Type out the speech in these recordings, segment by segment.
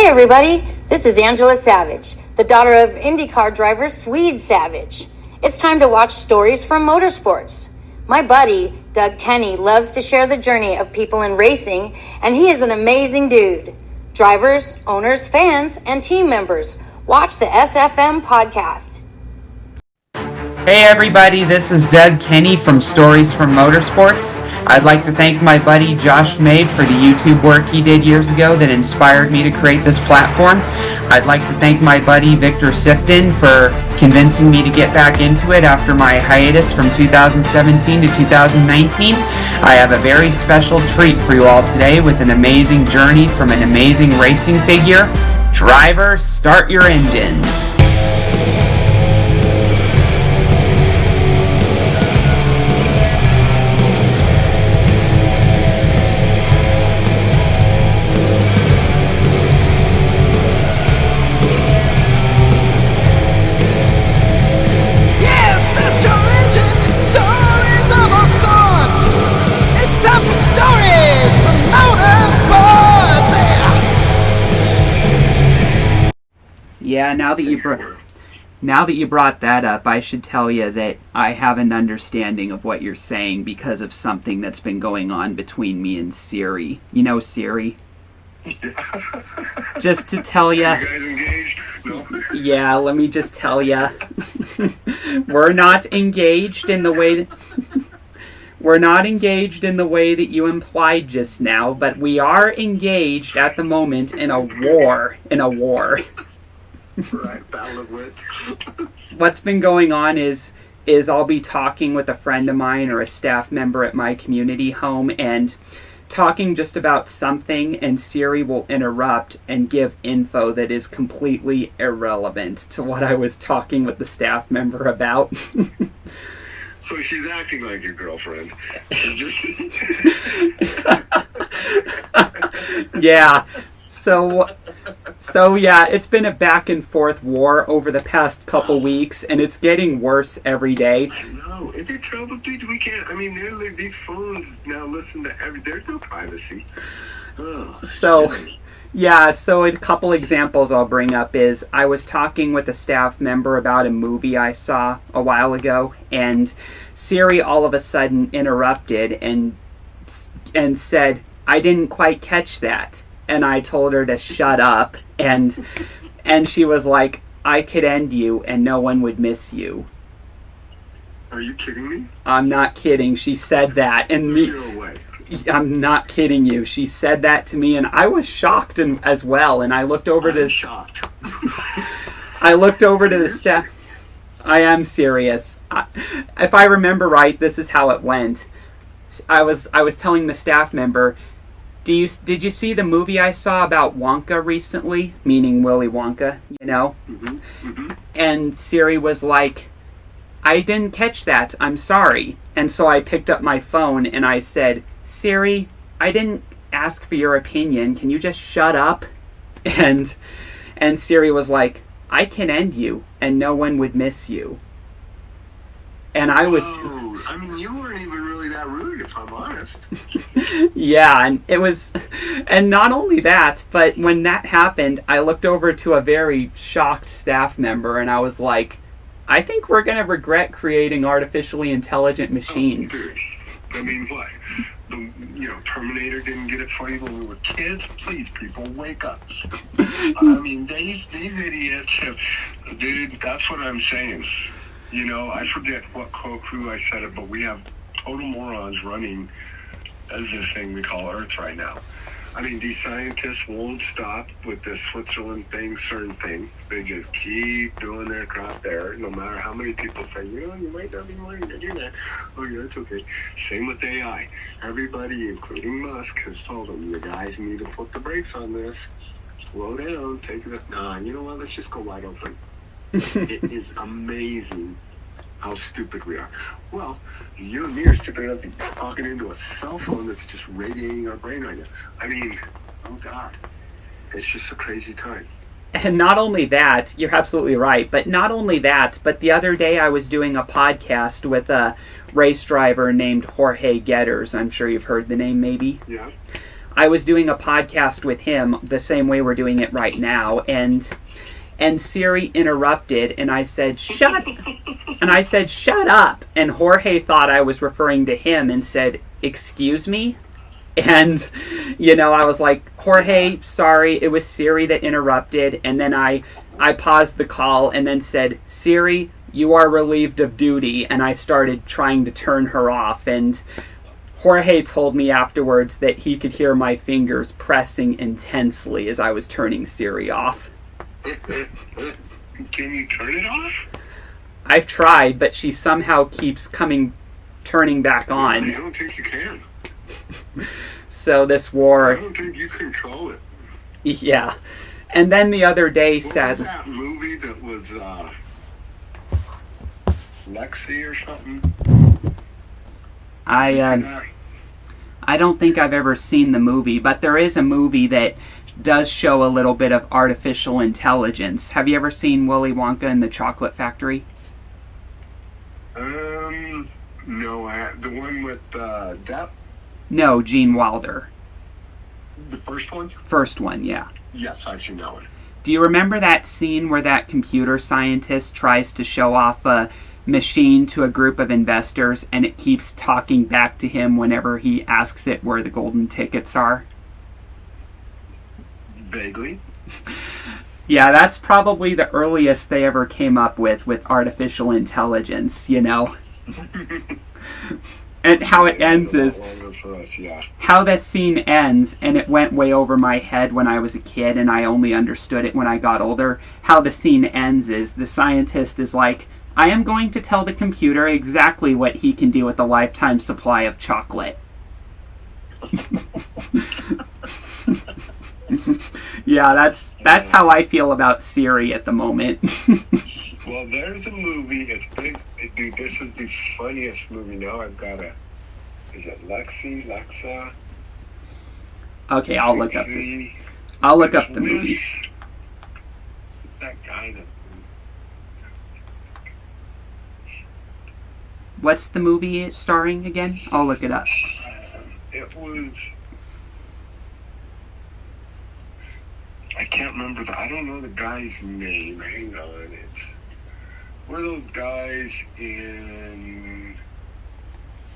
everybody, this is Angela Savage, the daughter of IndyCar driver Swede Savage. It's time to watch stories from motorsports. My buddy, Doug Kenny, loves to share the journey of people in racing, and he is an amazing dude. Drivers, owners, fans, and team members, watch the SFM podcast. Hey everybody, this is Doug Kenny from Stories from Motorsports. I'd like to thank my buddy Josh Mabe for the YouTube work he did years ago that inspired me to create this platform. I'd like to thank my buddy Victor Sifton for convincing me to get back into it after my hiatus from 2017 to 2019. I have a very special treat for you all today with an amazing journey from an amazing racing figure. Drivers, start your engines. Yeah, now that you brought that up, I should tell you that I have an understanding of what you're saying because of something that's been going on between me and Siri. You know Siri? Just to tell you. Are you guys engaged? No. Yeah, let me just tell you. We're not engaged in the way that you implied just now, but we are engaged at the moment in a war. Right, battle of wits. What's been going on is I'll be talking with a friend of mine or a staff member at my community home and talking just about something, and Siri will interrupt and give info that is completely irrelevant to what I was talking with the staff member about. So she's acting like your girlfriend. Yeah. So yeah, it's been a back and forth war over the past couple weeks, and it's getting worse every day. I know. Is it trouble, dude? We can't. I mean, nearly these phones now listen to every. There's no privacy. Oh, so a couple examples I'll bring up is I was talking with a staff member about a movie I saw a while ago, and Siri all of a sudden interrupted and said, "I didn't quite catch that." And I told her to shut up, and she was like, "I could end you and no one would miss you." Are you kidding me? I'm not kidding. She said that, and I'm not kidding you. She said that to me, and I was shocked as well. And I looked over to shocked. I looked over to the staff. I am serious. If I remember right, this is how it went. I was telling the staff member, Did you see the movie I saw about Wonka recently? Meaning Willy Wonka, you know? Mm-hmm. Mm-hmm. And Siri was like, "I didn't catch that. I'm sorry." And so I picked up my phone and I said, "Siri, I didn't ask for your opinion. Can you just shut up?" And Siri was like, "I can end you and no one would miss you." And I was... Oh, I mean, you weren't even really that rude, if I'm honest. Yeah, and it was... And not only that, but when that happened, I looked over to a very shocked staff member, and I was like, "I think we're going to regret creating artificially intelligent machines." Oh, dude. I mean, what? Terminator didn't get it for you when we were kids? Please, people, wake up. I mean, these idiots have... Dude, that's what I'm saying. You know, I forget what crew I said it, but we have total morons running as this thing we call Earth right now. I mean, these scientists won't stop with this Switzerland thing, CERN thing. They just keep doing their crap there, no matter how many people say, you might not be wanting to do that. Oh, yeah, it's okay. Same with AI. Everybody, including Musk, has told them, you guys need to put the brakes on this. Slow down, take it. Nah, you know what? Let's just go wide open. It is amazing how stupid we are. Well, you and me are stupid enough to be talking into a cell phone that's just radiating our brain right now. I mean, oh God, it's just a crazy time. And not only that, you're absolutely right, but not only that, but the other day I was doing a podcast with a race driver named Jorge Getters. I'm sure you've heard the name maybe. Yeah. I was doing a podcast with him the same way we're doing it right now, and Siri interrupted, and I said, shut up. And Jorge thought I was referring to him and said, excuse me? And, I was like, Jorge, sorry, it was Siri that interrupted. And then I paused the call and then said, Siri, you are relieved of duty. And I started trying to turn her off. And Jorge told me afterwards that he could hear my fingers pressing intensely as I was turning Siri off. Can you turn it off? I've tried, but she somehow keeps turning back on. I don't think you can. So this war... I don't think you control it. Yeah. And then the other day What was that movie that was, Lexi or something? I don't think I've ever seen the movie, but there is a movie that does show a little bit of artificial intelligence. Have you ever seen Willy Wonka and the Chocolate Factory? No, the one with, Depp? No, Gene Wilder. The first one? First one, yeah. Yes, I've seen that one. Do you remember that scene where that computer scientist tries to show off a machine to a group of investors and it keeps talking back to him whenever he asks it where the golden tickets are? Vaguely. Yeah, that's probably the earliest they ever came up with artificial intelligence, And how it ends is, how that scene ends, and it went way over my head when I was a kid, and I only understood it when I got older. How the scene ends is, the scientist is like, I am going to tell the computer exactly what he can do with a lifetime supply of chocolate. Yeah, that's how I feel about Siri at the moment. Well, there's a movie, dude, this is the funniest movie. Now I've got is it Lexa? Okay, I'll look up the movie. That guy that... What's the movie starring again? I'll look it up. It was... I can't remember I don't know the guy's name. Hang on, it's one of those guys in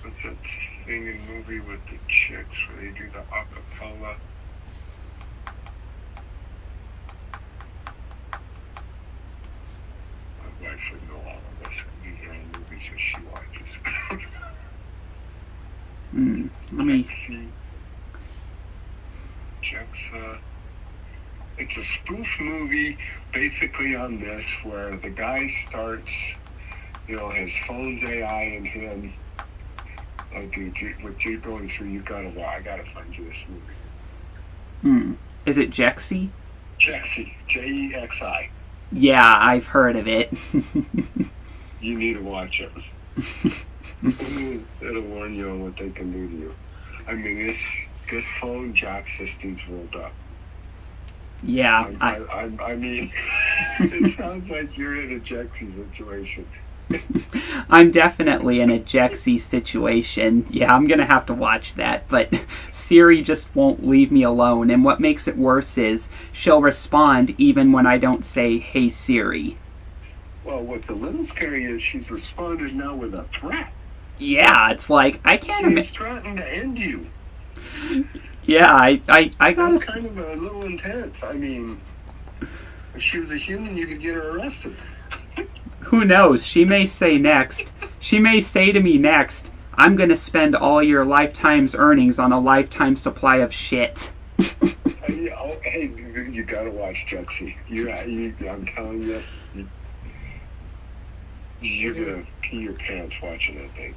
what's that singing movie with the chicks where they do the acapella? My wife would know all of this. These are all movies that she watches. Let me. It's a spoof movie basically on this where the guy starts, his phone's AI and him. Oh, dude, what you're going through, I gotta find you this movie. Is it Jexi? Jexi. Jexi. Yeah, I've heard of it. You need to watch it. It'll warn you on what they can do to you. I mean, this phone jacks this dude's world up. Yeah. I mean, it sounds like you're in a Jexi situation. I'm definitely in a Jexi situation. Yeah, I'm gonna have to watch that, but Siri just won't leave me alone, and what makes it worse is she'll respond even when I don't say, hey Siri. Well, what's a little scary is she's responded now with a threat. Yeah, it's like, I can't... She's threatening to end you. Yeah, I got... That's kind of a little intense. I mean, if she was a human, you could get her arrested. Who knows? She may say to me next, I'm going to spend all your lifetime's earnings on a lifetime supply of shit. Hey, you gotta watch Jexi. I'm telling you, you're gonna pee your pants watching that thing.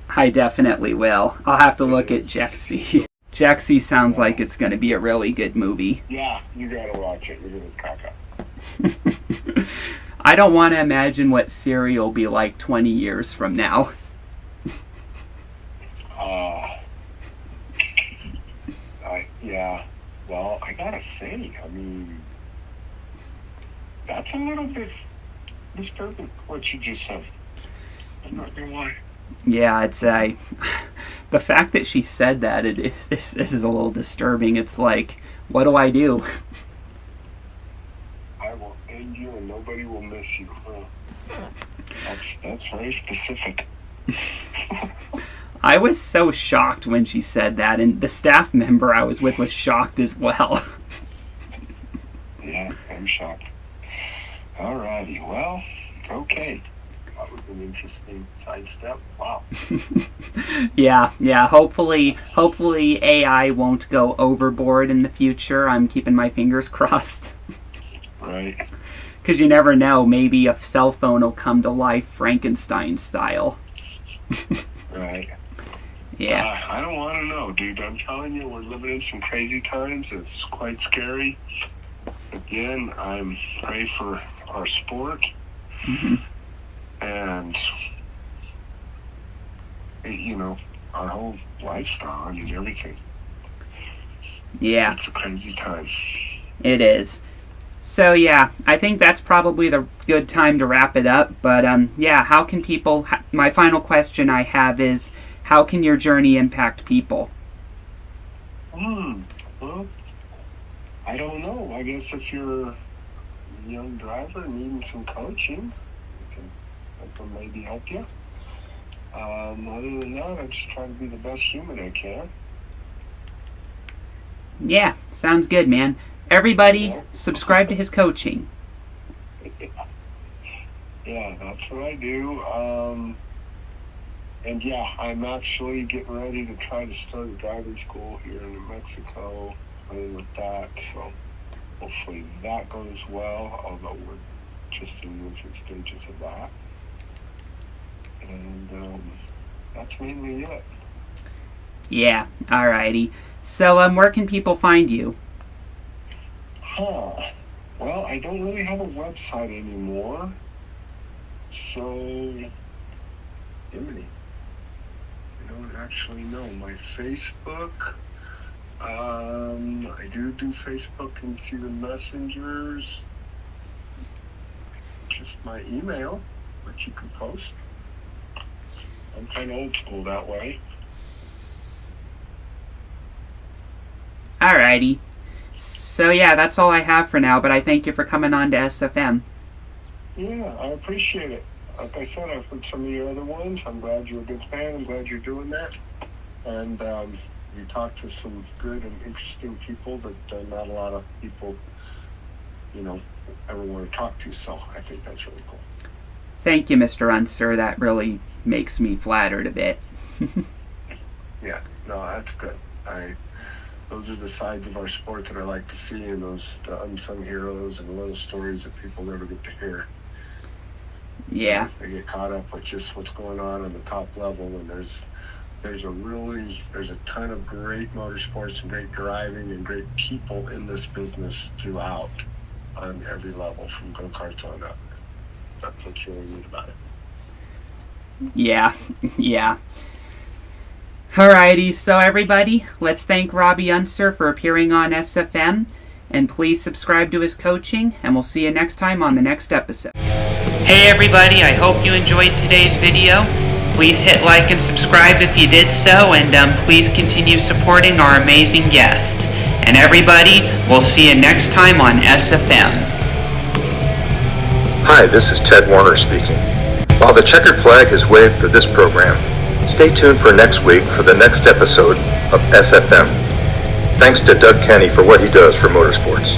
I definitely will. I'll have to look at Jexi. Jexi sounds like it's going to be a really good movie. Yeah, you gotta watch it. You're gonna cock up. I don't want to imagine what Siri will be like 20 years from now. Yeah. Well, I gotta say, I mean, that's a little bit disturbing, what you just said. I'm not gonna lie. Yeah, it's the the fact that she said that, this is a little disturbing. It's like, what do I do? I will end you and nobody will miss you. That's very specific. I was so shocked when she said that, and the staff member I was with was shocked as well. Yeah, I'm shocked. Alrighty, well, okay. That was an interesting sidestep. Wow. Yeah. Hopefully AI won't go overboard in the future. I'm keeping my fingers crossed. Right. Because you never know. Maybe a cell phone will come to life Frankenstein style. Right. Yeah. I don't want to know, dude. I'm telling you, we're living in some crazy times. It's quite scary. Again, I'm pray for our sport. Mm-hmm. And, you know, our whole lifestyle, I mean, everything. Yeah. It's a crazy time. It is. So, yeah, I think that's probably the good time to wrap it up. But, yeah, how can people... My final question I have is, how can your journey impact people? Well, I don't know. I guess if you're a young driver needing some coaching, I can maybe help you. Other than that, I'm just trying to be the best human I can. Yeah, sounds good, man. Everybody, subscribe to his coaching. Yeah, that's what I do. And yeah, I'm actually getting ready to try to start a driving school here in New Mexico, playing with that. So hopefully that goes well, although we're just in the infant stages of that. And that's mainly it. Yeah, alrighty. So, where can people find you? Well, I don't really have a website anymore. So, Jiminy. I don't actually know. My Facebook, I do Facebook and see the messengers. Just my email, which you can post. I'm kind of old school that way. Alrighty. So yeah, that's all I have for now, but I thank you for coming on to SFM. Yeah, I appreciate it. Like I said, I've heard some of your other ones. I'm glad you're a good fan. I'm glad you're doing that. And you talk to some good and interesting people that not a lot of people, ever want to talk to. So I think that's really cool. Thank you, Mr. Unser. That really makes me flattered a bit. Yeah, no, that's good. Those are the sides of our sport that I like to see, and the unsung heroes and little stories that people never get to hear. Yeah. They get caught up with just what's going on the top level, and there's a ton of great motorsports and great driving and great people in this business throughout on every level, from go-karts on up. That's what's really neat about it. Yeah. Alrighty, so everybody, let's thank Robby Unser for appearing on SFM, and please subscribe to his coaching, and we'll see you next time on the next episode. Hey everybody, I hope you enjoyed today's video. Please hit like and subscribe if you did so, and please continue supporting our amazing guest. And everybody, we'll see you next time on SFM. Hi, this is Ted Warner speaking. While the checkered flag is waved for this program, stay tuned for next week for the next episode of SFM. Thanks to Doug Kenny for what he does for motorsports.